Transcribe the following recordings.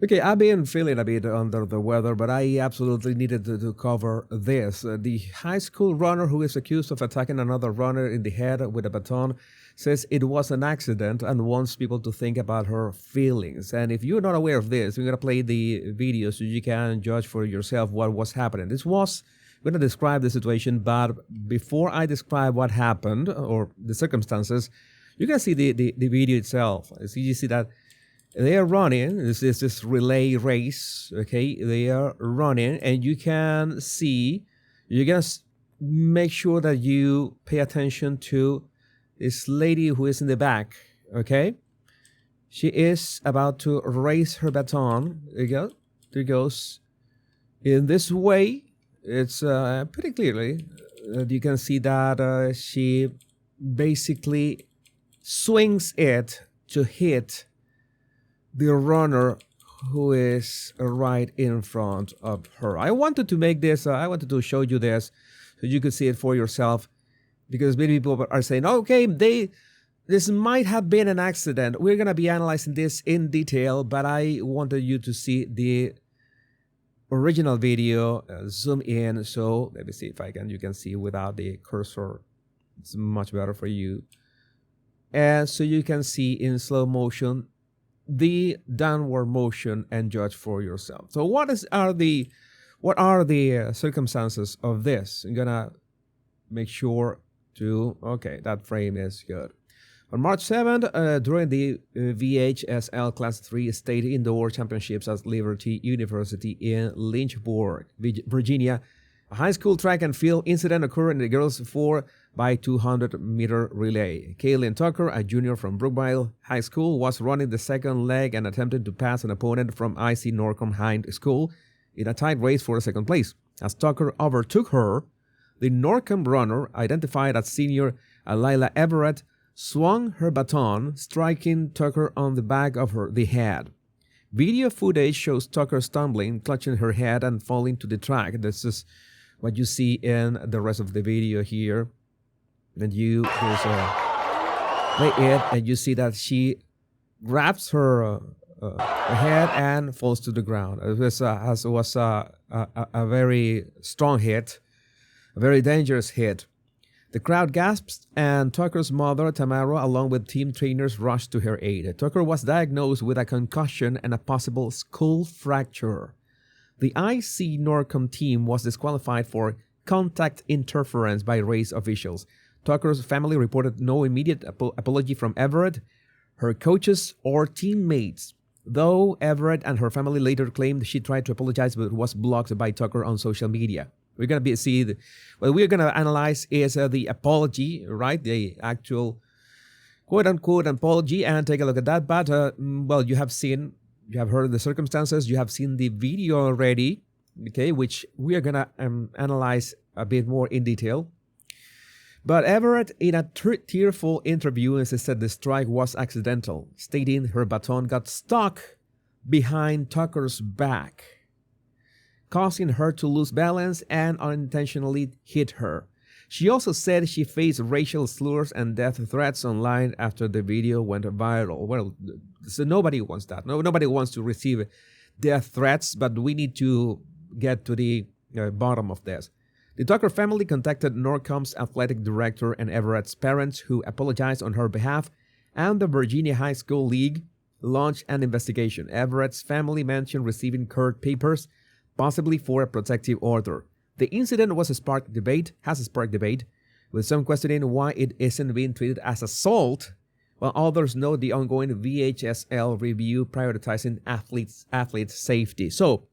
Okay, I've been feeling a bit under the weather, but I absolutely needed to cover this. The high school runner who is accused of attacking another runner in the head with a baton says it was an accident and wants people to think about her feelings. And if you're not aware of this, we're going to play the video so you can judge for yourself what was happening. I'm going to describe the situation, but before I describe what happened or the circumstances, you can see the video itself. So you see that they are running. This is this relay race. Okay, they are running, and you can see. You're gonna make sure that you pay attention to this lady who is in the back. Okay, she is about to raise her baton. There you go. There goes. In this way, it's pretty clearly. You can see that she basically swings it to hit the runner who is right in front of her. I wanted to make this, I wanted to show you this so you could see it for yourself, because many people are saying, okay, this might have been an accident. We're going to be analyzing this in detail, but I wanted you to see the original video, zoom in. So let me see if you can see without the cursor. It's much better for you. And so you can see in slow motion the downward motion and judge for yourself. So what are the circumstances of this? I'm gonna make sure to, okay, that frame is good. On March 7th, during the VHSL Class 3 State Indoor Championships at Liberty University in Lynchburg, Virginia, a high school track and field incident occurred in the girls' 4x200-meter relay. Kaylin Tucker, a junior from Brookville High School, was running the second leg and attempted to pass an opponent from IC Norcom High School in a tight race for second place. As Tucker overtook her, the Norcom runner, identified as senior Lila Everett, swung her baton, striking Tucker on the back of the head. Video footage shows Tucker stumbling, clutching her head, and falling to the track. This is what you see in the rest of the video here. And you play it, and you see that she grabs her head and falls to the ground. It was a very strong hit, a very dangerous hit. The crowd gasps, and Tucker's mother, Tamara, along with team trainers, rushed to her aid. Tucker was diagnosed with a concussion and a possible skull fracture. The IC Norcom team was disqualified for contact interference by race officials. Tucker's family reported no immediate apology from Everett, her coaches, or teammates, though Everett and her family later claimed she tried to apologize but was blocked by Tucker on social media. We're going to what we're going to analyze is the apology, right? The actual quote-unquote apology, and take a look at that. But, well, you have heard the circumstances, you have seen the video already, okay, which we are going to analyze a bit more in detail. But Everett, in a tearful interview, insisted the strike was accidental, stating her baton got stuck behind Tucker's back, causing her to lose balance and unintentionally hit her. She also said she faced racial slurs and death threats online after the video went viral. Well, so nobody wants that. Nobody wants to receive death threats, but we need to get to the bottom of this. The Tucker family contacted Norcom's athletic director and Everett's parents, who apologized on her behalf, and the Virginia High School League launched an investigation. Everett's family mentioned receiving court papers, possibly for a protective order. The incident has sparked debate, with some questioning why it isn't being treated as assault, while others note the ongoing VHSL review prioritizing athletes' safety. So,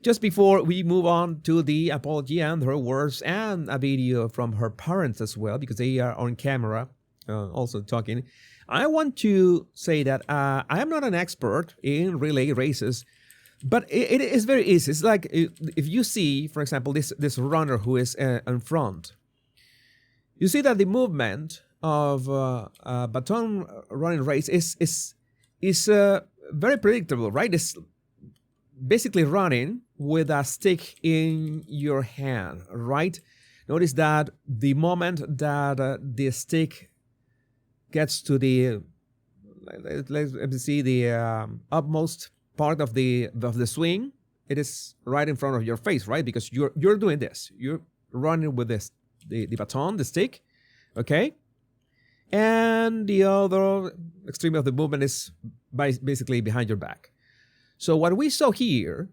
just before we move on to the apology and her words and a video from her parents as well, because they are on camera also talking, I want to say that I am not an expert in relay races, but it is very easy. It's like if you see, for example, this runner who is in front, you see that the movement of a baton running race is very predictable, right? It's basically running with a stick in your hand, right? Notice that the moment that the stick gets to the let's see the upmost part of the swing. It is right in front of your face, right? Because you're doing this. You're running with this the baton, the stick, okay? And the other extreme of the movement is basically behind your back. So what we saw here,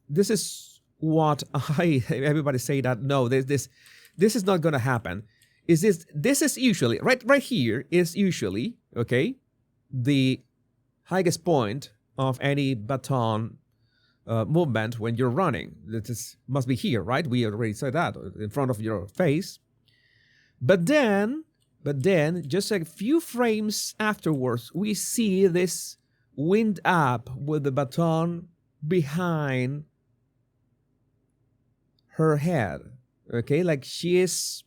this is what everybody say that no, this is not going to happen. This is usually right here is usually, okay, the highest point of any baton movement when you're running. This must be here, right? We already said that, in front of your face. But then just a few frames afterwards, we see this wind up with the baton behind her head, okay, like she is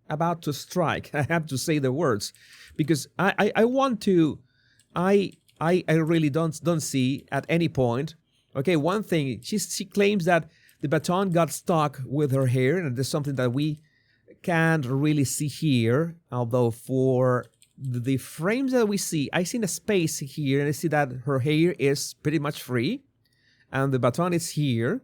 about to strike. I have to say the words because I really don't see at any point. Okay, one thing, she claims that the baton got stuck with her hair, and there's something that we can't really see here, although for the frames that we see, I see a space here, and I see that her hair is pretty much free, and the baton is here.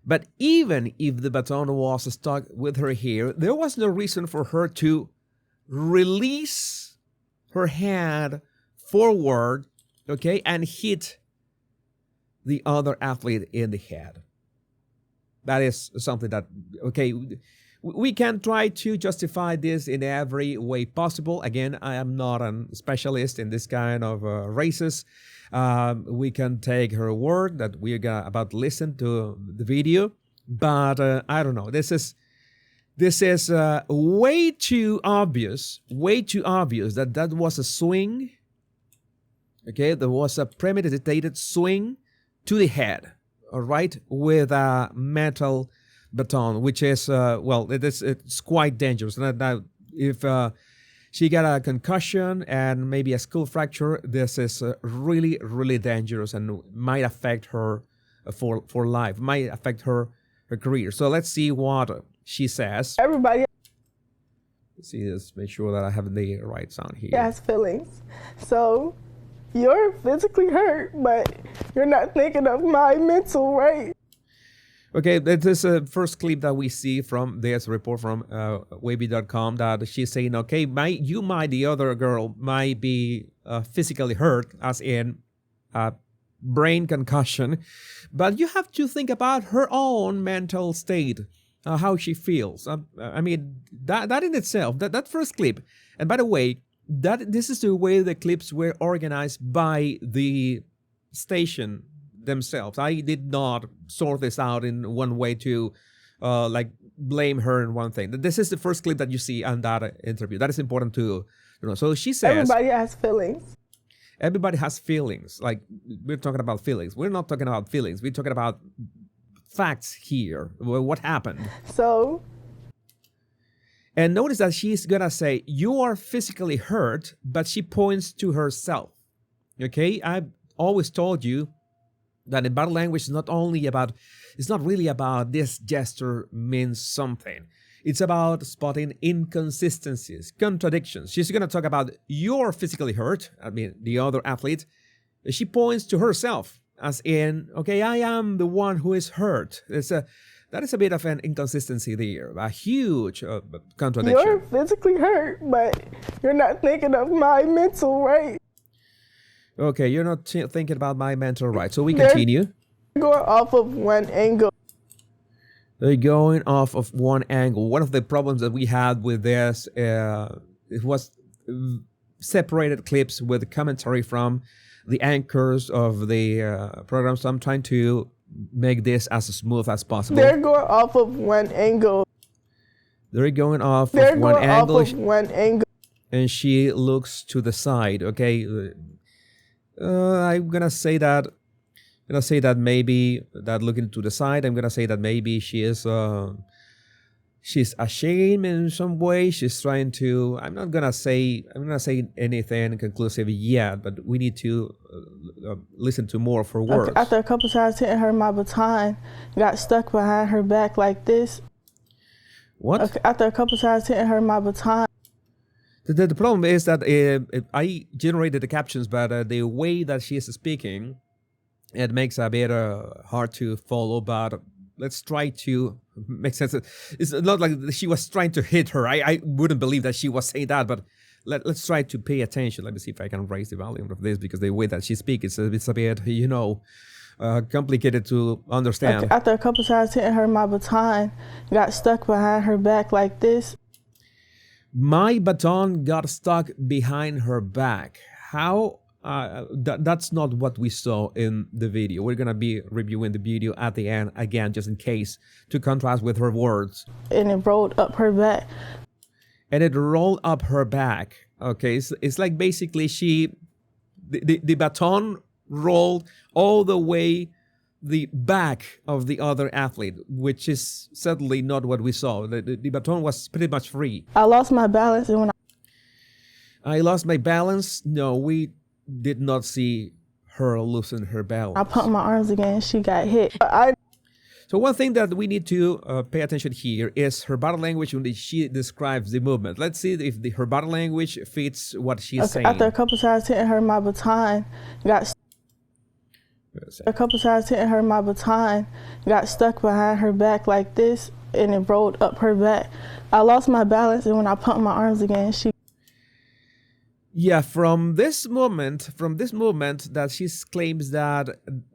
But even if the baton was stuck with her hair, there was no reason for her to release her hand forward, okay, and hit the other athlete in the head. That is something that, okay, we can try to justify this in every way possible. Again, I am not a specialist in this kind of races. We can take her word that we're about to listen to the video, but I don't know. This is way too obvious that was a swing. Okay, there was a premeditated swing to the head, all right, with a metal baton, which is it's quite dangerous. Now, if she got a concussion and maybe a skull fracture, this is really, really dangerous and might affect her for life, might affect her career. So let's see what she says. Everybody, let's see this, make sure that I have the right sound here. has feelings. So you're physically hurt, but you're not thinking of my mental, right? Okay, this is a first clip that we see from this report from wavy.com that she's saying, okay, the other girl might be physically hurt, as in brain concussion, but you have to think about her own mental state, how she feels. I mean, that in itself, that first clip, and by the way, this is the way the clips were organized by the station themselves. I did not sort this out in one way to blame her in one thing. This is the first clip that you see on that interview. That is important to know. So she says everybody has feelings. Everybody has feelings. Like, we're talking about feelings. We're not talking about feelings. We're talking about facts here. What happened? So, and notice that she's gonna say, you are physically hurt, but she points to herself. Okay? I've always told you that in body language is not really about this gesture means something. It's about spotting inconsistencies, contradictions. She's going to talk about you're physically hurt. I mean, the other athlete. She points to herself as in, okay, I am the one who is hurt. That is a bit of an inconsistency there, a huge contradiction. You're physically hurt, but you're not thinking of my mental, right? Okay, you're not thinking about my mental right. So we continue. They're going off of one angle. They're going off of one angle. One of the problems that we had with this, it was separated clips with commentary from the anchors of the program. So I'm trying to make this as smooth as possible. They're going off of one angle. They're going off They're of one going angle. Off of one angle. And she looks to the side. Okay. I'm gonna say that. Maybe that looking to the side. I'm gonna say that maybe she is. She's ashamed in some way. She's trying to. I'm not gonna say anything conclusive yet, but we need to listen to more of her words. After a couple times hitting her, my baton got stuck behind her back like this. What? After a couple times hitting her, my baton. The problem is that I generated the captions, but the way that she is speaking, it makes a bit hard to follow. But let's try to make sense. It's not like she was trying to hit her. I wouldn't believe that she was saying that, but let's try to pay attention. Let me see if I can raise the volume of this, because the way that she speaks, it's a bit, complicated to understand. After a couple times hitting her, my baton got stuck behind her back like this. My baton got stuck behind her back. How? That's not what we saw in the video. We're going to be reviewing the video at the end again, just in case, to contrast with her words. And it rolled up her back. And it rolled up her back. Okay, it's like basically the baton rolled all the way the back of the other athlete, which is certainly not what we saw. The baton was pretty much free. I lost my balance, and when I lost my balance. No, we did not see her loosen her balance. I pumped my arms again, she got hit. So one thing that we need to pay attention here is her body language when she describes the movement. Let's see if her body language fits what she's saying. After a couple times hitting her, my baton got stuck behind her back like this, and it rolled up her back. I lost my balance, and when I pumped my arms again, she... Yeah, from this movement that she claims that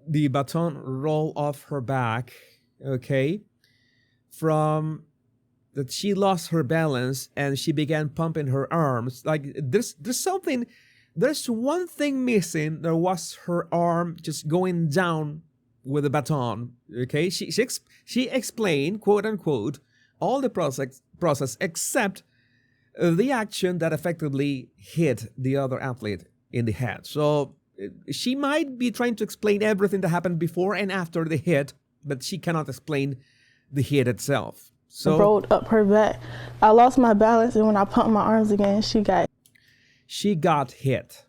the baton rolled off her back, okay, from that she lost her balance and she began pumping her arms. Like there's one thing missing. There was her arm just going down with the baton. Okay, she explained, quote unquote, all the process except the action that effectively hit the other athlete in the head. So she might be trying to explain everything that happened before and after the hit, but she cannot explain the hit itself. So it rolled up her back. I lost my balance, and when I pumped my arms again, she got hit.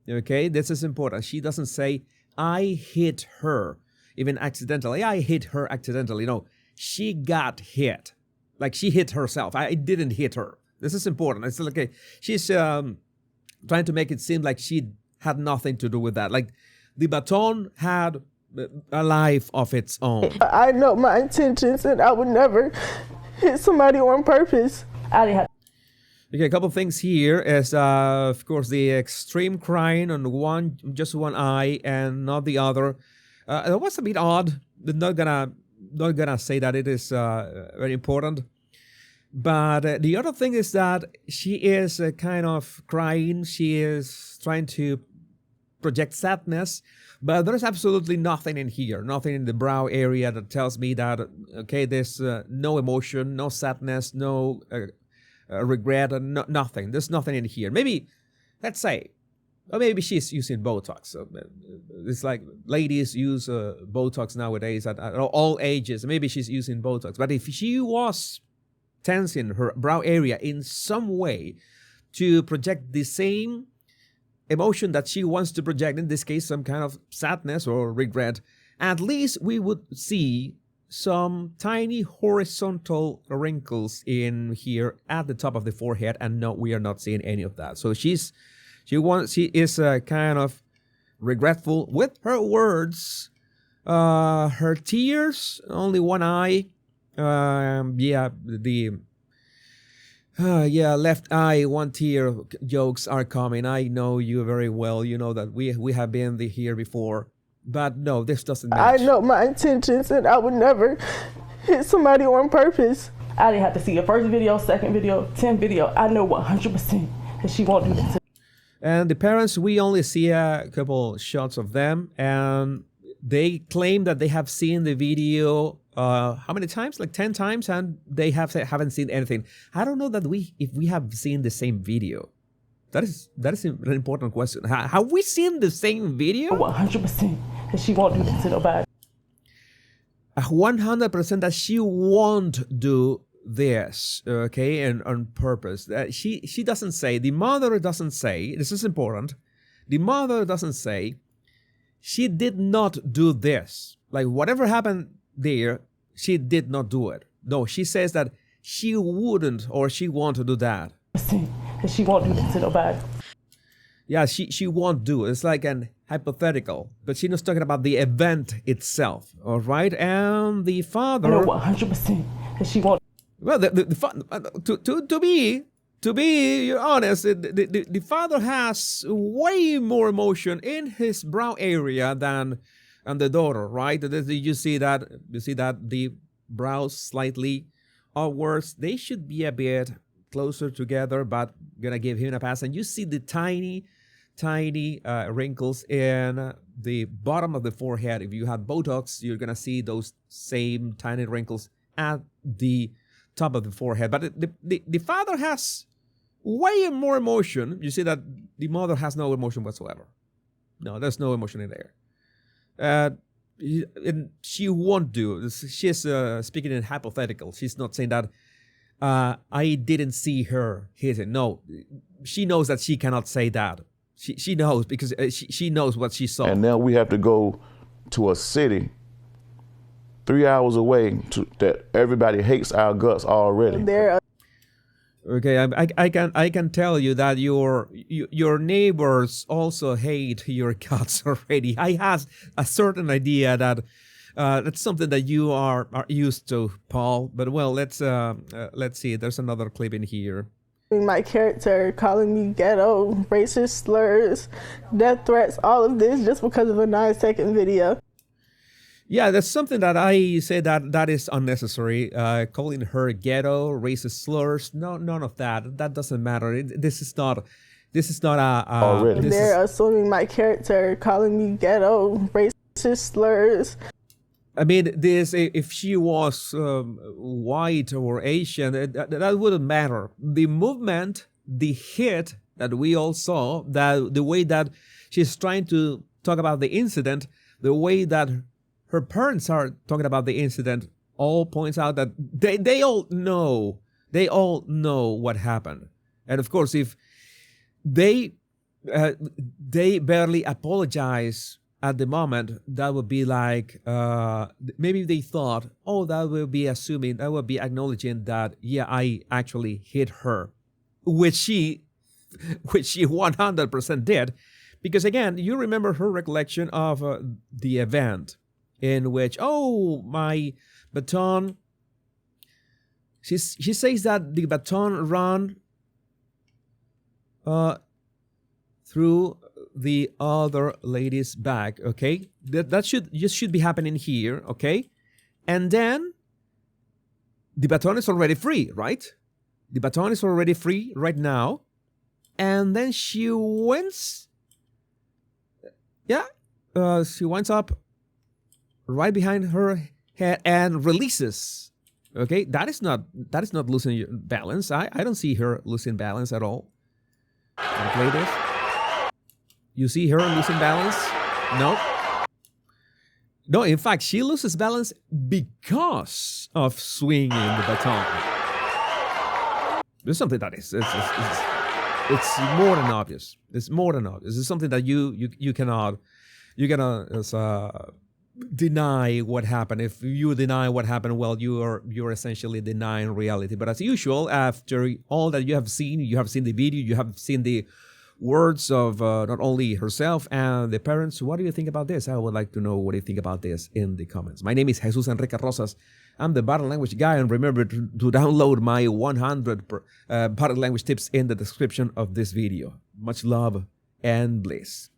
Okay, this is important. She doesn't say, I hit her, even accidentally. I hit her accidentally. No, she got hit. Like she hit herself. I didn't hit her. This is important. It's like she's trying to make it seem like she had nothing to do with that. Like the baton had a life of its own. I know my intentions, and I would never hit somebody on purpose. Okay, a couple of things here is, of course, the extreme crying on just one eye and not the other. It was a bit odd. Not gonna say that it is very important. But the other thing is that she is kind of crying. She is trying to project sadness, but there's absolutely nothing in here, nothing in the brow area that tells me that, okay, there's no emotion, no sadness, no regret, nothing. There's nothing in here. Maybe, let's say, or maybe she's using Botox. So it's like ladies use Botox nowadays at all ages. Maybe she's using Botox. But if she was tensing her brow area in some way to project the same emotion that she wants to project, in this case some kind of sadness or regret, at least we would see some tiny horizontal wrinkles in here at the top of the forehead, and no, we are not seeing any of that. So she is kind of regretful with her words. Her tears, only one eye. Left eye, one tear jokes are coming. I know you very well. You know that we have been here before. But no, this doesn't match. I know my intentions, and I would never hit somebody on purpose. I didn't have to see your first video, second video, 10th video. I know 100% that she won't do this. And the parents, we only see a couple shots of them, and they claim that they have seen the video how many times? Like 10 times, and they haven't seen anything. I don't know that if we have seen the same video. That is an important question. Have we seen the same video? 100% that she won't do this to nobody. 100% that she won't do this, okay, and on purpose. She doesn't say, the mother doesn't say, this is important, the mother doesn't say, she did not do this. Like whatever happened there, she did not do it. No, she says that she wouldn't or she won't do that. and she won't do this to nobody. Yeah, she won't do it. It's like an hypothetical, but she's not talking about the event itself. All right, and the father. I know 100%, and she won't. Well, to be honest, the father has way more emotion in his brow area than the daughter, right? You see that the brows slightly upwards. They should be a bit closer together, but gonna give him a pass. And you see the tiny wrinkles in the bottom of the forehead. If you had Botox, you're gonna see those same tiny wrinkles at the top of the forehead. But the father has way more emotion. You see that the mother has no emotion whatsoever. No, there's no emotion in there. And she won't do. She's speaking in hypothetical. She's not saying that I didn't see her hit it. No, she knows that she cannot say that. She knows because she knows what she saw. And now we have to go to a city 3 hours away that everybody hates our guts already. Okay, I can tell you that your neighbors also hate your guts already. I have a certain idea that that's something that you are used to, Paul. But well, let's see. There's another clip in here. My character calling me ghetto, racist slurs, death threats, all of this just because of a 9-second video. Yeah, that's something that I say that is unnecessary. Calling her ghetto, racist slurs, no, none of that. That doesn't matter. This is not a. Already. They're assuming my character calling me ghetto, racist slurs. I mean, if she was white or Asian, that wouldn't matter. The movement, the hit that we all saw, that the way that she's trying to talk about the incident, the way that her parents are talking about the incident, all points out that they all know what happened. And of course, if they barely apologize at the moment, that would be like maybe they thought, oh, that will be acknowledging that, yeah, I actually hit her, which she 100% did, because again, you remember her recollection of the event in which, oh, my baton. She says that the baton ran through the other lady's back, okay? That should be happening here, okay? And then the baton is already free, right? The baton is already free right now. And then she winds, she winds up right behind her head and releases. Okay, that is not losing your balance. I don't see her losing balance at all. Can I play this? You see her losing balance? No, in fact, she loses balance because of swinging the baton. There's something that is it's more than obvious. It's more than obvious. It's something that you cannot deny what happened. If you deny what happened, well, you're essentially denying reality. But as usual, after all that you have seen the video, you have seen the words of not only herself and the parents. What do you think about this? I would like to know what you think about this in the comments. My name is Jesus Enrique Rosas. I'm the Baton language guy, and remember to download my 100 Baton language tips in the description of this video. Much love and bliss.